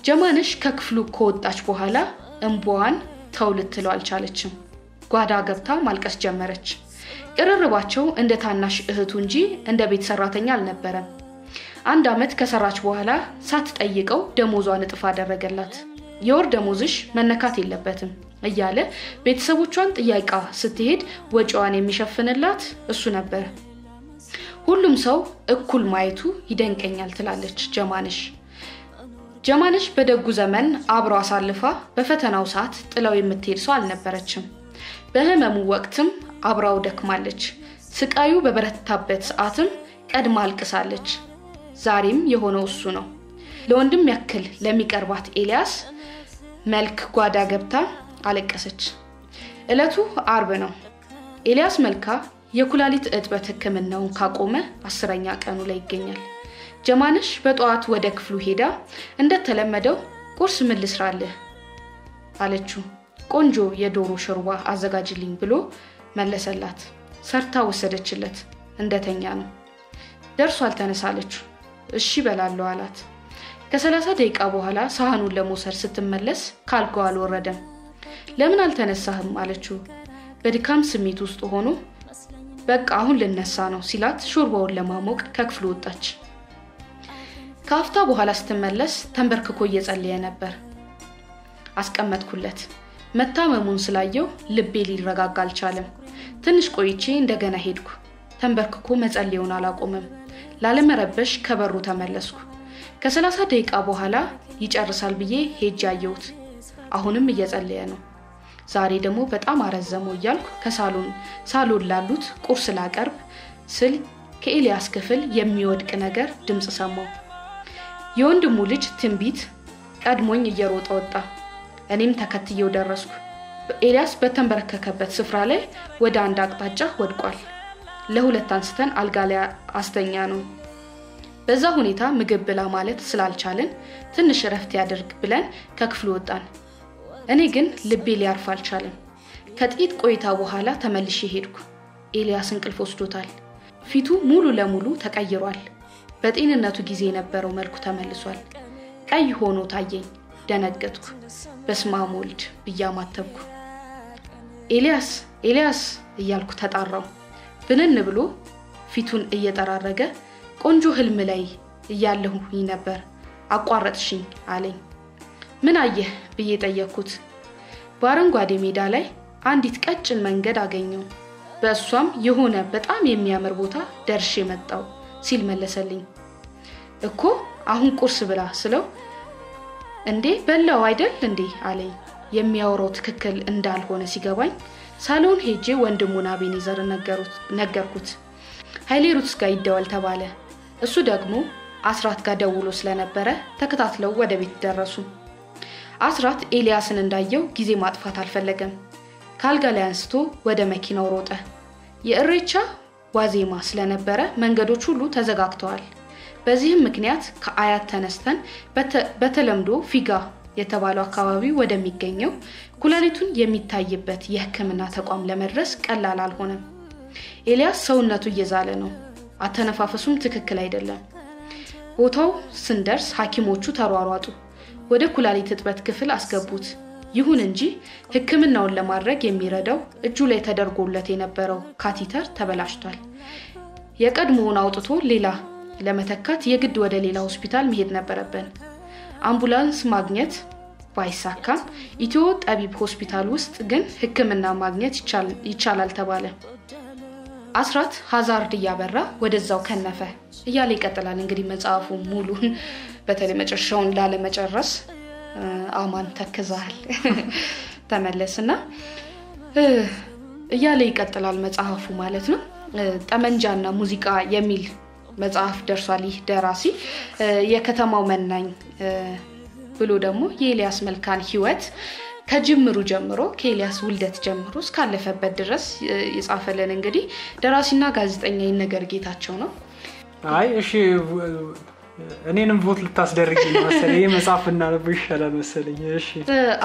ጀማንሽ ከክፍሉ ከወጣች በኋላ እንቧን ተውልትለው አልቻለችም ጓዳ ገብታ ማልቀስ ጀመረች ቅርርባቸው እንደ ታናሽ እህቱ እንጂ እንደ ቤት ሰራተኛ አልነበረም አንድ አመት ከሰራች በኋላ ሳትጠይቀው ደሞዟን እጥፍ አደረገላት የወር ደሞዝሽ መነካት የለበትም እያለ ቤተሰቦቿን ጥያቄ ስትሄድ ወጪዋን የሚሸፍንላት እሱ ነበር ሁሉም ሰው እኩል ማየቱ ይደንቀኛል ትላለች ጀማንሽ በደጉ ዘመን አብሮ አሳልፋ በፈተናው ሰዓት ጥለው የምትሄድ ሰው አልነበረችም በህመሙ ወቅትም አብራው ደክማለች ስቃዩ በበረታበት ሰዓትም ቀድማ አልቅሳለች ዛሬም የሆነው እሱ ነው ለወንድም ያክል ለሚቀርባት ኤልያስ መልክ ጓዳ ገብታ አለቀሰች እለቱ አርብ ነው ኤልያስ መልካ የኩላሊት እጥበት ህክምናውን ካቆመ 10ኛ ቀኑ ላይ ይገኛል ጀማንሽ በጧት ወደ ክፍሉ ሄዳ እንደተለመደው ቁርስ ምን ልስራልህ አለችው ቆንጆ የዶሮ ሾርባ አዘጋጅልኝ ብሎ መለሰላት ሰርታ ወሰደችለት እንደተኛ ነው ደርሷል ተነሳለች እሺ በላለው አላት ከ30 ደቂቃ በኋላ ሳህኑን ለሞሰር ስትመለስ ካልጋው አልወረደም ለምን አልተነሳህም አለችው በድካም ስሜት ውስጥ ሆኖ በቃ አሁን ልነሳ ነው ሲላት ሾርባውን ለማሞቅ ከክፍሉ ወጣች ካፍታ በኋላ ስትመለስ ተንበርክኮ እየጸለየ ነበር አስቀመጥኩለት መታመሙን ስላየው ልቤ ሊረጋጋ አልቻለም ትንሽ ቆይቼ እንደገና ሄድኩ ተንበርክኮ መጸለዩን አላቆመም ላለመረበሽ ከበሩ ተመለስኩ ከ30 ደቂቃ በኋላ ይጨርሳል ብዬ ሄጅ ያየሁት አሁንም እየጸለየ ነው ዛሬ ደግሞ በጣም አረዘመው ይያልኩ ከሳሎን ላሉት ቁርስ ላቀርብ ስል ከኤልያስ ክፍል የሚወድቅ ነገር ድምጽ ሰማው የወንድሙ ልጅ ትንቢት ቀድሞኝ እየሮጠ ወጣ እኔም ተከትየው ደረስኩ ኤልያስ በተንበረከከበት ስፍራ ላይ ወደ አንድ አቅጣጫ ወድቋል ለሁለት አንስተን አልጋ ላይ አስተኛ ነው በዛ ሁኔታ ምግብ ብላ ማለት ስላልቻለን ትንሽ ረፍት ያደርግ ብለን ከክፍሉ ወጣን እኔ ግን ልቤ ሊያርፍ አልቻለም ከጥቂት ቆይታ በኋላ ተመልሼ ሄድኩ ኤልያስ እንቅልፍ ወስዶታል ፊቱ ሙሉ ለሙሉ ተቀይሯል በጤንነቱ ጊዜ የነበረው መልኩ ተመልሷል ቀይ ሆኖ ታየኝ ደነገጥኩ በስማም ወልድ ብያማተብኩ ኤልያስ እያልኩ ተጣራው ብንን ብሎ ፊቱን እየተራረገ ቆንጆ ህልም ላይ እያለሁኝ ነበር አቋረጥሽኝ አለኝ ምን አየህ ብዬ ጠየቅኩት በአረንጓዴ ሜዳ ላይ አንዲት ቀጭን መንገድ አገኘው በእሷም የሆነ በጣም የሚያምር ቦታ ደርሼ መጣው ሲል መለሰልኝ እኮ አሁን ቁርስ ብላ ስለው እንዴ በላው አይደል እንዴ አለኝ የሚያወራው ትክክል እንዳልሆነ ሲገባኝ ሳሎን ሄጄ ወንድሙና አቤኔዘር ነገርኩት ኃይሌ ሩትስ ጋር ይደዋል ተባለ እሱ ደግሞ አስራት ጋር ደውሎ ስለነበረ ተከታትለው ወደ ቤት ደረሱ አስራት ኤልያስን እንዳየው ጊዜ ማጥፋት አልፈለገም ካልጋ ላይ አንስቶ ወደ መኪናው ሮጠ የእሬቻ ዋዜማ ስለነበረ መንገዶች ሁሉ ተዘጋግተዋል በዚህም ምክንያት ከአያት ተነስተን በተለምዶ ፊጋ የተባለው አካባቢ ወደሚገኘው ኩላሊቱን የሚታይበት የሕክምና ተቋም ለመድረስ ቀላል አልሆነም ኤልያስ ሰውነቱ እየዛለ ነው አተነፋፈሱም ትክክል አይደለም ቦታው ስንደርስ ሐኪሞቹ ተሯሯጡ ወደ ኩላሊት እጥበት ክፍል አስገቡት ይሁን እንጂ ሕክምናውን ለማድረግ የሚረዳው እጁ ላይ ተደርጎለት የነበረው ካቲተር ተበላሽቷል የቀድሞውን አውጥቶ ሌላ ለመተካት የግድ ወደ ሌላ ሆስፒታል መሄድ ነበረብን አምቡላንስ ማግኘት ባይሳካም ኢትዮ ጠቢብ ሆስፒታል ውስጥ ግን ሕክምና ማግኘት ይቻላል ተባለ አስራት ሃዛርድ ያበራ ወደዛው ከነፈ እያለ ይቀጥላል እንግዲህ መጽሐፉ ሙሉ በተለይ መጨረሻውን ላለመጨረስ አማን ተከዛል ተመለስና እያለ ይቀጥላል መጽሐፉ ማለት ነው ጠመንጃና ሙዚቃ የሚል መጽሐፍ ደርሷል ይህ ደራሲ የከተማው መናኝ ብሎ ደግሞ የኤልያስ መልካን ህይወት ከጅምሩ ጀምሮ ከኤልያስ ውልደት ጀምሮ እስካለፈበት ድረስ የጻፈለን እንግዲህ ደራሲና ጋዜጠኛ ይነገር ጌታቸው ነው
አይ እሺ እኔንም ቮት ልታስደርጊ ነው መሰለኝ መጽሐፍና ነው ይሻላል መሰለኝ እሺ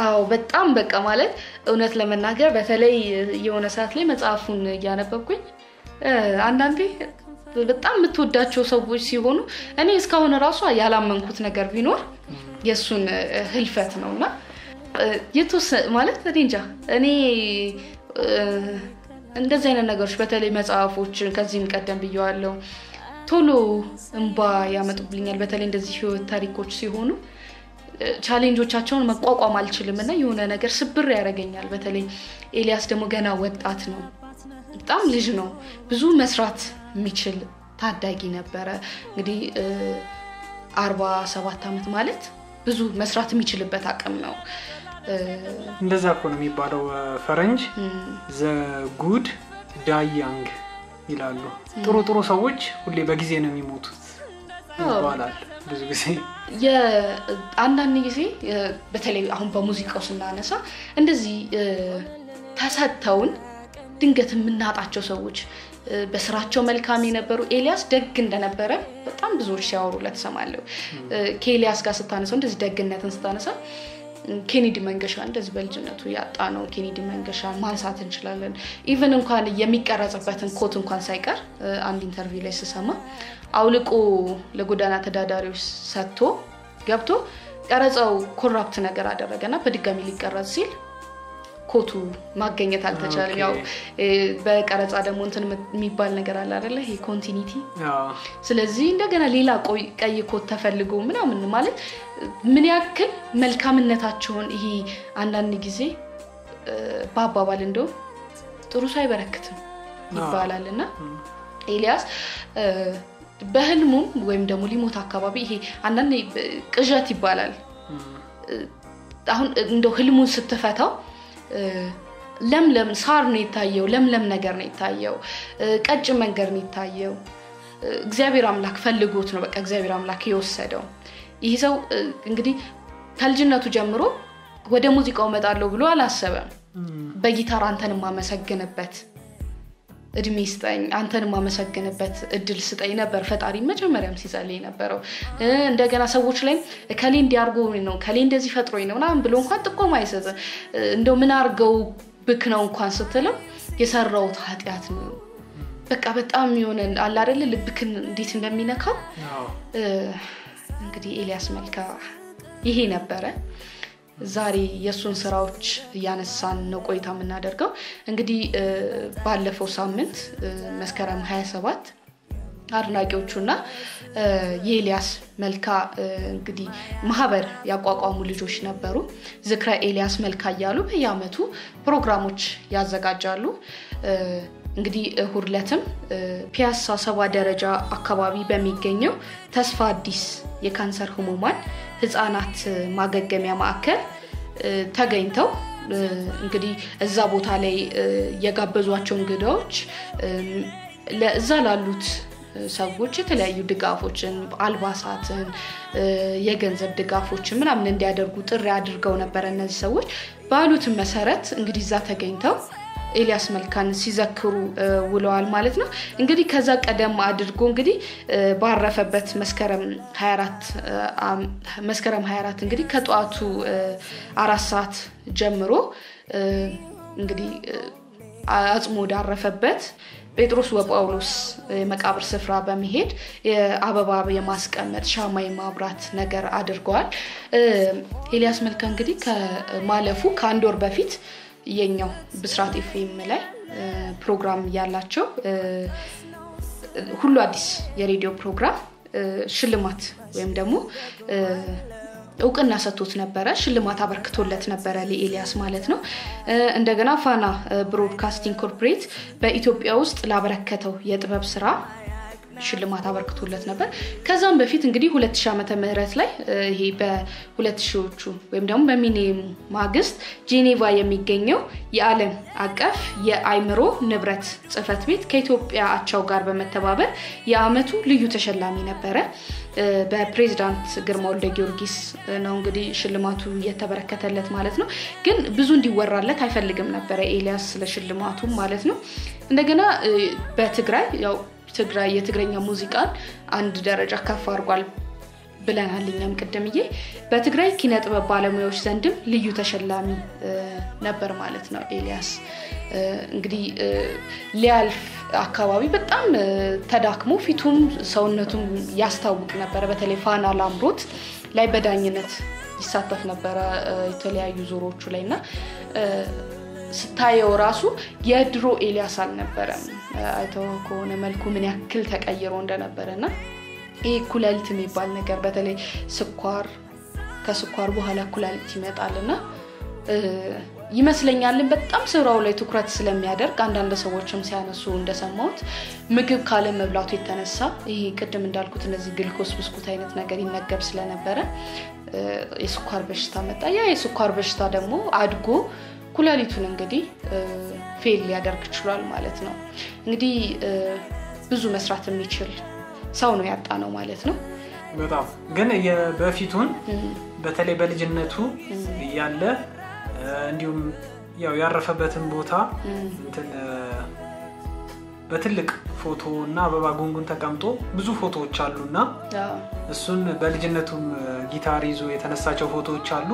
አዎ በጣም በቃ ማለት እውነት ለመናገር በተለይ የሆነ ሰዓት ላይ መጽሐፉን ያነበብኩኝ አንዳንዴ በጣም የምትወዳቸው ሰዎች ሲሆኑ እኔ እስካሁን ራሱ ያላመንኩት ነገር ቢኖር የሱን ህልፈት ነውና የቱስ ማለት እንጃ እኔ እንደዚህ አይነት ነገሮች በተለይ መጽሐፎች ከዚህም ቀደም ብየዋለሁ ቶሎ እንባ ያመጡብኛል በተለይ እንደዚህ ህይወት ታሪኮች ሲሆኑ ቻሌንጆቻቸውን መቋቋም አልችልምና የሆነ ነገር ስብር ያረጋኛል በተለይ ኤልያስ ደግሞ ገና ወጣት ነው በጣም ልጅ ነው ብዙ መስራት የሚችል ታዳጊ ነበረ እንግዲህ 47 አመት ማለት ብዙ መስራት የሚችልበት አቅም ነው
እንደዛ እኮ ነው የሚባለው ፈረንጅ ዘ ጉድ ዳይ ያንግ ይላሉ ጥሩ ሰዎች ሁሌ በጊዜ ነው የሚሞቱት ይባላል ብዙ ጊዜ
የአንዳንድ ጊዜ በተለይ አሁን በሙዚቃው ስናነሳ እንደዚህ ተሰጥተውን ድንገት የምናጣቸው ሰዎች በስራቸው መልካም የነበሩ ኤልያስ ደግ እንደነበረ በጣም ብዙዎች ሲያወሩለት ሰማለው ከኤልያስ ጋር ስታነሳው እንደዚህ ደግነትን ስታነሳ ኬኔዲ መንገሻ እንደዚህ በልጅነቱ ያጣ ነው ኬኔዲ መንገሻ ማንሳት እንችላለን ኢቭን እንኳን የሚቀረጽበትን ኮት እንኳን ሳይቀር አንድ ኢንተርቪው ላይ ስሰማ አውልቆ ለጎዳና ተዳዳሪዎች ሰጥቶ ገብቶ ቀረጻው ኮራፕት ነገር አደረገና በድጋሚ ሊቀረጽ ሲል ኮቱ ማገኘት አልተቻለም ያው በቀረጻ ደግሞ እንትን የሚባል ነገር አለ አይደለ ይሄ ኮንቲኒቲ ስለዚህ እንደገና ሌላ ቀይ ኮት ተፈልጎ ምናምን ማለት ምን ያክል መልካምነታቸውን ይሄ አንዳንድ ጊዜ ባባባል እንደው ጥሩ ሳይበረክትም ይባላልና ኤልያስ በህልሙ ወይም ደግሞ ሊሞት አካባቢ ይሄ አንዳንድ ቅዠት ይባላል አሁን እንደው ህልሙን ስትፈታው ለምለም ሳር ነው የታየው ለምለም ነገር ነው የታየው ቀጭን መንገድ ነው የታየው እግዚአብሔር አምላክ ፈልጎት ነው በቃ እግዚአብሔር አምላክ ይወሰደው ይሄ ሰው እንግዲህ ከልጅነቱ ጀምሮ ወደ ሙዚቃው መጣለው ብሎ አላሰበም በጊታር አንተን ማመሰግንበት እድሜ ስጠኝ አንተን ማመሰግንበት እድል ስጠኝ ነበር ፈጣሪ መጀመሪያም ሲጸልይ ነበረው እንደገና ሰዎች ላይ ከሌ እንዲያርጎ ነው ከሌ እንደዚህ ፈጥሮኝ ነው ምናምን ብሎ እንኳን ጥቆማ አይሰጥ እንደው ምን አርገው ብክ ነው እንኳን ስትለው የሰራው ኃጢያት ነው በቃ በጣም ይሆነ አለ አይደል ልብክን እንዴት እንደሚነካው እንግዲህ ኤልያስ መልካ ይሄ ነበረ ዛሬ የሱን ስራዎች ያነሳን ነው ቆይታ የምናደርገው እንግዲህ ባለፈው ሳምንት መስከረም 27 አድናቂዎቹና የኤልያስ መልካ እንግዲህ ማህበር ያቋቋሙ ልጆች ነበሩ ዝክረ ኤልያስ መልካ ያሉ በየአመቱ ፕሮግራሞች ያዘጋጃሉ እንግዲህ ሁርለትም ፒያሳ 7 ደረጃ አካባቢ በሚገኘው ተስፋ አዲስ የካንሰር ህሙማን ህፃናት ማገገሚያ ማዕከል ተገኝተው እንግዲህ እዛ ቦታ ላይ የጋበዟቸው እንግዳዎች ለዛ ላሉት ሰዎች የተለያዩ ድጋፎችን አልባሳትን የገንዘብ ድጋፎችን ምናምን እንዲያደርጉ ጥሪ አድርገው ነበር እነዚህ ሰዎች ባሉት መሰረት እንግዲህ እዛ ተገኝተው ኤልያስ መልካን ሲዘክሩ ውለዋል ማለት ነው እንግዲህ ከዛ ቀደም አድርጎ እንግዲህ ባረፈበት መስከረም 24 እንግዲህ ከጧቱ 4 ሰዓት ጀምሮ እንግዲህ አጽሞ ዳረፈበት ጴጥሮስ ወጳውሎስ መቃብር ስፍራ በመሄድ የአበባ የማስቀመጥ ሻማ የማብራት ነገር አድርገዋል ኤልያስ መልካ እንግዲህ ከማለፉ ከአንድ ወር በፊት የኛው ብስራት ኤፍኤም ላይ ፕሮግራም ያላቸው ሁሉ አዲስ የሬዲዮ ፕሮግራም ሽልማት ወይም ደግሞ እውቅና ሰጥቶት ነበር ሽልማት አበርክቶለት ነበር ለኤልያስ ማለት ነው እንደገና ፋና ብሮድካስቲንግ ኮርፖሬት በኢትዮጵያ ውስጥ ላበረከተው የጥበብ ስራ ሽልማት አበርክቶለት ነበር ከዛም በፊት እንግዲህ 2000 ዓመተ ምህረት ላይ ይሄ በ2000ዎቹ ወይም ደግሞ በሚሊኒየም ማግስት ጄኔቫ የሚገኘው የዓለም አቀፍ የአይምሮ ንብረት ጽፈት ቤት ከኢትዮጵያ አቻው ጋር በመተባበር የአመቱ ልዩ ተሸላሚ ነበር በፕሬዝዳንት ግርማ ወልደ ጊዮርጊስ ነው እንግዲህ ሽልማቱ የተበረከተለት ማለት ነው ግን ብዙ እንዲወራለት አይፈልግም ነበር ኤልያስ ለሽልማቱ ማለት ነው እንደገና በትግራይ ያው ትግራይ የትግረኛ ሙዚቃን አንድ ደረጃ ከፍ አድርጓል ብለናልኛም ቀደምዬ በትግራይ ኪነ ጥበብ ባለሙያዎች ዘንድም ልዩ ተሸላሚ ነበር ማለት ነው ኤልያስ እንግዲህ ሊያልፍ አካባቢ በጣም ተዳክሞ ፊቱም ሰውነቱም ያስታውቅ ነበር በተለይ ፋና ላምሮት ላይ በዳኝነት ይሳተፍ ነበር የተለያዩ ዙሮቹ ላይና ስታየው ራሱ የድሮ ኤልያስ አልነበረም አይተው ከሆነ መልኩ ምን ያክል ተቀይሮ እንደነበረና ይሄ ኩላሊት የሚባል ነገር በተለይ ስኳር ከስኳር በኋላ ኩላሊት ይመጣልና ይመስለኛል በጣም ስራው ላይ ትኩረት ስለሚያደርግ አንዳንድ ሰዎችም ሲያነሱ እንደሰማሁት ምግብ ካለ መብላቱ የተነሳ ይሄ ቅድም እንዳልኩት እነዚህ ግልኮስ ብስኩት አይነት ነገር ይመገብ ስለነበረ የስኳር በሽታ መጣ ያ የስኳር በሽታ ደግሞ አድጎ ኩላሊቱን እንግዲህ ፌል ሊያደርግ ይችላል ማለት ነው እንግዲህ ብዙ መስራት የሚችል ሰው ነው ያጣ ነው ማለት ነው
በጣም ግን በፊቱን በተለይ በልጅነቱ ያለ እንዲሁም ያው ያረፈበትን ቦታ እንትን በትልቅ ፎቶና አበባ ጉንጉን ተቀምጦ ብዙ ፎቶዎች አሉና እሱን በልጅነቱም ጊታር ይዞ የተነሳቸው ፎቶዎች አሉ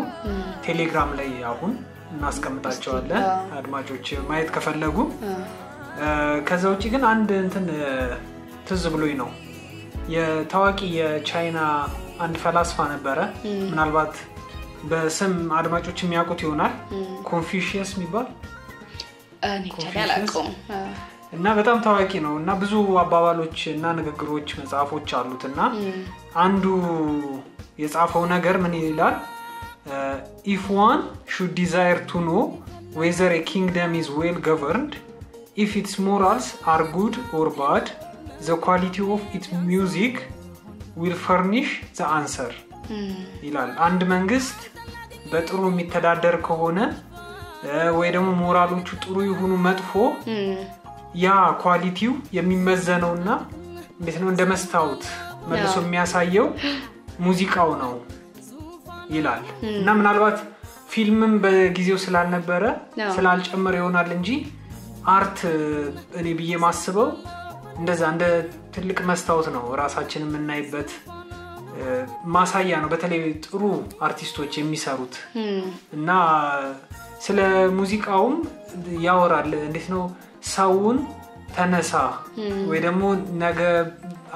ቴሌግራም ላይ አሁን እናስቀምጣቸዋለን አድማጮች ማየት ከፈለጉ ከዛ ውጪ ግን አንድ እንትን ትዝ ብሎኝ ነው የታዋቂ የቻይና አንድ ፈላስፋ ነበረ ምናልባት በስም አድማጮች የሚያውቁት ይሆናል ኮንፊሽየስ የሚባል እና በጣም ታዋቂ ነው እና ብዙ አባባሎች እና ንግግሮች መጽሐፎች አሉትና አንዱ የጻፈው ነገር ምን ይላል if one should desire to know whether a kingdom is well governed if its morals are good or bad the quality of its music will furnish the answer ይላል አንድ መንግስት በጥሩ የሚተዳደር ከሆነ ወይ ደግሞ ሞራሎቹ ጥሩ ይሁኑ መጥፎ ያ ኳሊቲው የሚመዘነውና እንዴት ነው እንደመስታውት መልሶ የሚያሳየው ሙዚቃው ነው ይላል እና ምናልባት ፊልምም በጊዜው ስላልነበረ ስላልጨመረ ይሆናል እንጂ አርት እኔ ብዬ ማስበው እንደዛ እንደ ትልቅ መስታወት ነው ራሳችንን የምናይበት ማሳያ ነው በተለይ ጥሩ አርቲስቶች የሚሰሩት እና ስለ ሙዚቃውም ያወራል እንዴት ነው ሰውን ተነሳ ወይ ደግሞ ነገ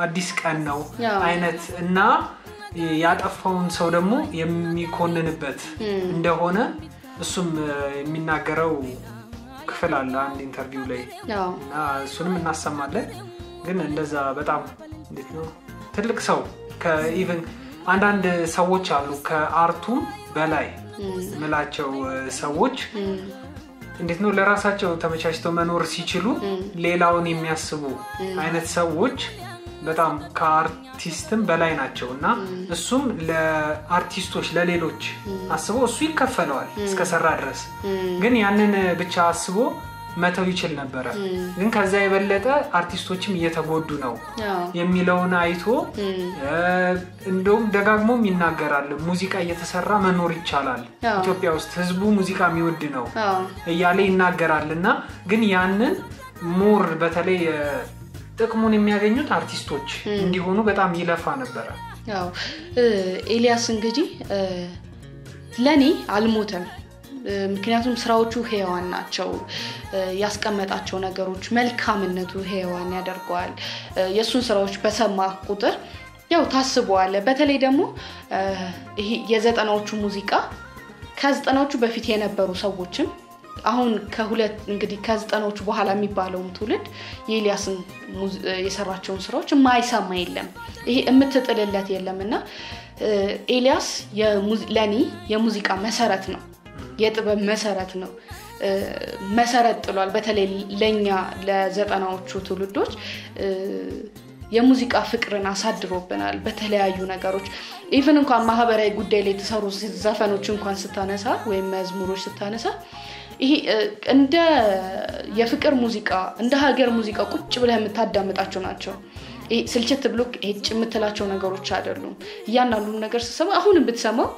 አዲስ ቀን ነው አይነት እና ያጠፋውን ሰው ደግሞ የሚኮንንበት እንደሆነ እሱም የሚናገረው ክፍል አለ አንድ ኢንተርቪው ላይ እና እሱንም እናሰማለን ግን እንደዛ በጣም እንዴት ነው ትልቅ ሰው ከኢቭን አንዳንድ ሰዎች አሉ ከአርቱ በላይ መላቸው ሰዎች እንዴት ነው ለራሳቸው ተመቻችተው መኖር ሲችሉ ሌላውን የሚያስቡ አይነት ሰዎች በጣም ከአርቲስትም በላይ ናቸውና እሱም ለአርቲስቶች ለሌሎች አስቦ እሱ ይከፈለዋል እስከሰራ ድረስ ግን ያንን ብቻ አስቦ መተው ይችል ነበር ግን ከዛ የበለጠ አርቲስቶችም እየተጎዱ ነው የሚለውን አይቶ እንደውም ደጋግሞም ይናገራል ሙዚቃ እየተሰራ መኖር ይቻላል ኢትዮጵያ ውስጥ ህዝቡ ሙዚቃ የሚወድ ነው እያለ ይናገራልና ግን ያንን ሞር በተለይ ጥቅሙን የሚያገኙት አርቲስቶች እንዲሆኑ በጣም ይለፋ ነበር
ያው ኤልያስ እንግዲህ ለኔ አልሞተም ምክንያቱም ስራዎቹ ህያዋን ናቸው ያስቀመጣቸው ነገሮች መልካምነቱ ህያዋን ያደርጋል የሱን ስራዎች በሰማ ቁጥር ያው ታስበዋለ በተለይ ደግሞ ይሄ የዘጠናዎቹ ሙዚቃ ከዘጠናዎቹ በፊት የነበሩ ሰዎችም አሁን ከሁለት እንግዲህ ከዘጠናዎቹ በኋላ የሚባለው ትውልድ የኤልያስን የሰራቸውን ስራዎች ማይሰማ የለም ይሄ እምትጥልለት የለምና ኤልያስ ለኔ የሙዚቃ መሰረት ነው የጥበብ መሰረት ነው መሰረት ጥሏል በተለይ ለኛ ለዘጠናዎቹ ትውልዶች የሙዚቃ ፍቅርን አሳድሮብናል በተለያዩ ነገሮች ኢቭን እንኳን ማህበራዊ ጉዳይ ላይ ተሰሩ ዘፈኖች እንኳን ስታነሳ ወይ መዝሙሮች ስታነሳ ይሄ እንደ የፍቅር ሙዚቃ እንደ ሀገር ሙዚቃ ቁጭ ብለህ የምታዳምጣቸው ናቸው ይሄ ስልችት ብሎክ እጭ የምትላቸው ነገሮች አይደሉም ያንናሉ ነገር ሲሰማ አሁንም ብትሰማው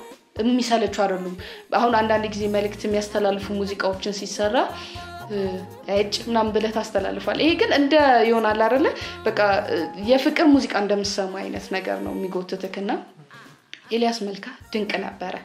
የሚሰለቹ አይደሉም አሁን አንዳንድ ጊዜ መልእክት የሚያስተላልፉ ሙዚቃዎችን ሲሰራ እጭ ምናምን ብለህ ታስተላልፋለህ ይሄ ግን እንደ ይሆናል አይደለ በቃ የፍቅር ሙዚቃ እንደምሰማ አይነት ነገር ነው የሚጎትተክና ኤልያስ መልካ ድንቅ ነበር